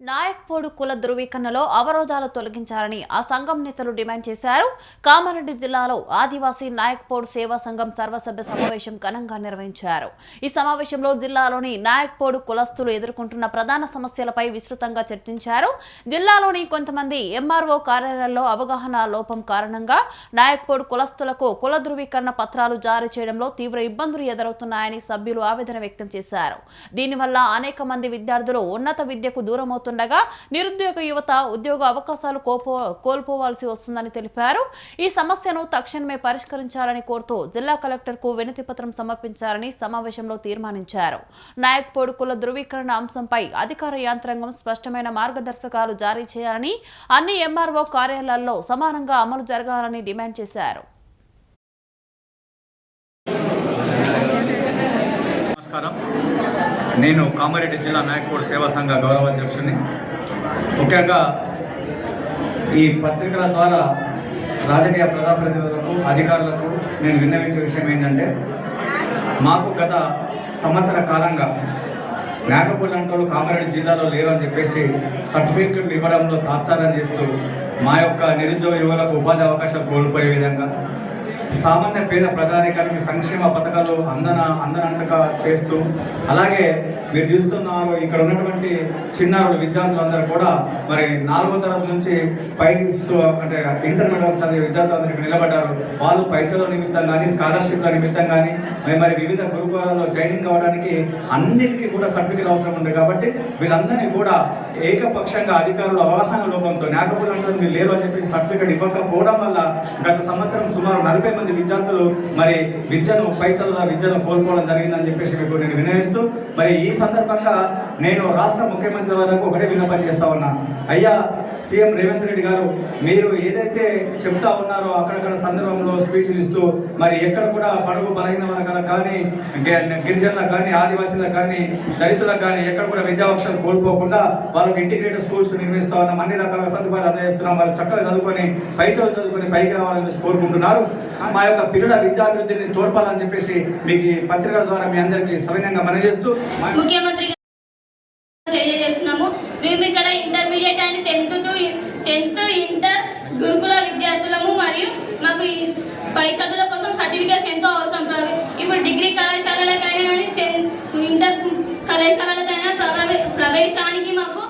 నాయక్పోడు కుల ధృవీకరణలో అవరోధాలు తొలగించాలని ఆ సంఘం నేతలు డిమాండ్ చేశారు. కామారెడ్డి జిల్లాలో ఆదివాసీ నాయక్పోడు సేవా సంఘం సర్వసభ్య సమావేశం ఘనంగా నిర్వహించారు. ఈ సమావేశంలో జిల్లాలోని నాయక్పోడు కులస్తులు ఎదుర్కొంటున్న ప్రధాన సమస్యలపై విస్తృతంగా చర్చించారు. జిల్లాలోని కొంతమంది ఎంఆర్ఓ కార్యాలయాల్లో అవగాహన లోపం కారణంగా నాయక్పోడు కులస్తులకు కుల ధృవీకరణ పత్రాలు జారీ చేయడంలో తీవ్ర ఇబ్బందులు ఎదురవుతున్నాయని సభ్యులు ఆవేదన వ్యక్తం చేశారు. దీనివల్ల అనేక మంది విద్యార్థులు ఉన్నత విద్యకు దూరమవుతున్నారు. నిరుద్యోగ యువత ఉద్యోగ అవకాశాలు కోల్పోవాల్సి వస్తుందని తెలిపారు. ఈ సమస్యను తక్షణమే పరిష్కరించాలని కోరుతూ జిల్లా కలెక్టర్ కు వినతి పత్రం సమర్పించాలని సమావేశంలో తీర్మానించారు. నాయక్పోడు కుల ధృవీకరణ అంశంపై అధికార యంత్రాంగం స్పష్టమైన మార్గదర్శకాలు జారీ చేయాలని, అన్ని ఎంఆర్ఓ కార్యాలయాల్లో సమానంగా అమలు జరగాలని డిమాండ్ చేశారు. నమస్కారం. నేను కామారెడ్డి జిల్లా నాయక్పోడు సేవా సంఘ గౌరవ అధ్యక్షుడిని. ముఖ్యంగా ఈ పత్రికల ద్వారా రాజకీయ ప్రజాప్రతినిధులకు, అధికారులకు నేను విన్నవించే విషయం ఏంటంటే, మాకు గత సంవత్సర కాలంగా నాయక్పోడు లాంటి కామారెడ్డి జిల్లాలో లేరు అని చెప్పేసి సర్టిఫికెట్లు ఇవ్వడంలో తాత్సారం చేస్తూ మా యొక్క నిరుద్యోగ యువకులకు ఉపాధి అవకాశాలు కోల్పోయే విధంగా, సామాన్య పేద ప్రజానికానికి సంక్షేమ పథకాలు అందనంటగా చేస్తూ, అలాగే మీరు చూస్తున్నారు ఇక్కడ ఉన్నటువంటి చిన్నారులు విద్యార్థులందరూ కూడా మరి 4వ తరగతి నుంచి పై అంటే ఇంటర్మీడియట్ చదివే విద్యార్థులందరికీ నిలబడ్డారు. వాళ్ళు పై చదువుల నిమిత్తం కానీ, స్కాలర్షిప్ల నిమిత్తం కానీ, మరి వివిధ గురుకులాల్లో జాయినింగ్ అవ్వడానికి అన్నిటికీ కూడా సర్టిఫికేట్ అవసరం ఉంది. కాబట్టి వీళ్ళందరినీ కూడా ఏకపక్షంగా అధికారులు అవగాహన లోపంతో నాయకులు అంటే మీరు లేరు అని చెప్పి సర్టిఫికేట్ ఇవ్వకపోవడం వల్ల గత సంవత్సరం సుమారు 40 మంది విద్యార్థులు మరి పై చదువుల విద్యను కోల్పోవడం జరిగిందని చెప్పేసి మీకు నేను వినయిస్తూ, మరి ఈ సందర్భంగా నేను రాష్ట్ర ముఖ్యమంత్రి వరకు ఒకటే విన్నపం చేస్తా ఉన్నా. అయ్యా సీఎం రేవంత్ రెడ్డి గారు, మీరు ఏదైతే చెప్తా ఉన్నారో అక్కడక్కడ సందర్భంలో స్పీచ్లు ఇస్తూ మరి ఎక్కడ కూడా బడుగు బలహీన వర్గాలకు కానీ, గిరిజనులకు కానీ, ఆదివాసీలకు కానీ, దళితులకు కానీ ఎక్కడ కూడా విద్యావకాశాలు కోల్పోకుండా వాళ్ళకి ఇంటిగ్రేటెడ్ స్కూల్స్ నిర్వహిస్తూ ఉన్నాం, అన్ని రకాల సదుపాయాలు అందజేస్తున్నాం. వాళ్ళు చక్కగా చదువుకొని చదువుకొని పైకి రావాలని కోరుకుంటున్నారు. మా యొక్క పిల్లల విద్యాభివృద్ధిని తోడ్పాలని చెప్పేసి మీకు పత్రికల ద్వారా మీ అందరికీ సవినయంగా మనజేస్తూ ముఖ్యమంత్రి తెలియజేస్తున్నాము. మేము ఇక్కడ ఇంటర్మీడియట్ అండ్ 10th ఇంటర్ గురుకుల విద్యార్థులము. మరియు మాకు పై చదువుల కోసం సర్టిఫికేట్స్ ఎంతో అవసరం. ఇప్పుడు డిగ్రీ కళాశాలలకైనా కానీ, ఇంటర్ కళాశాలలకైనా ప్రవేశానికి మాకు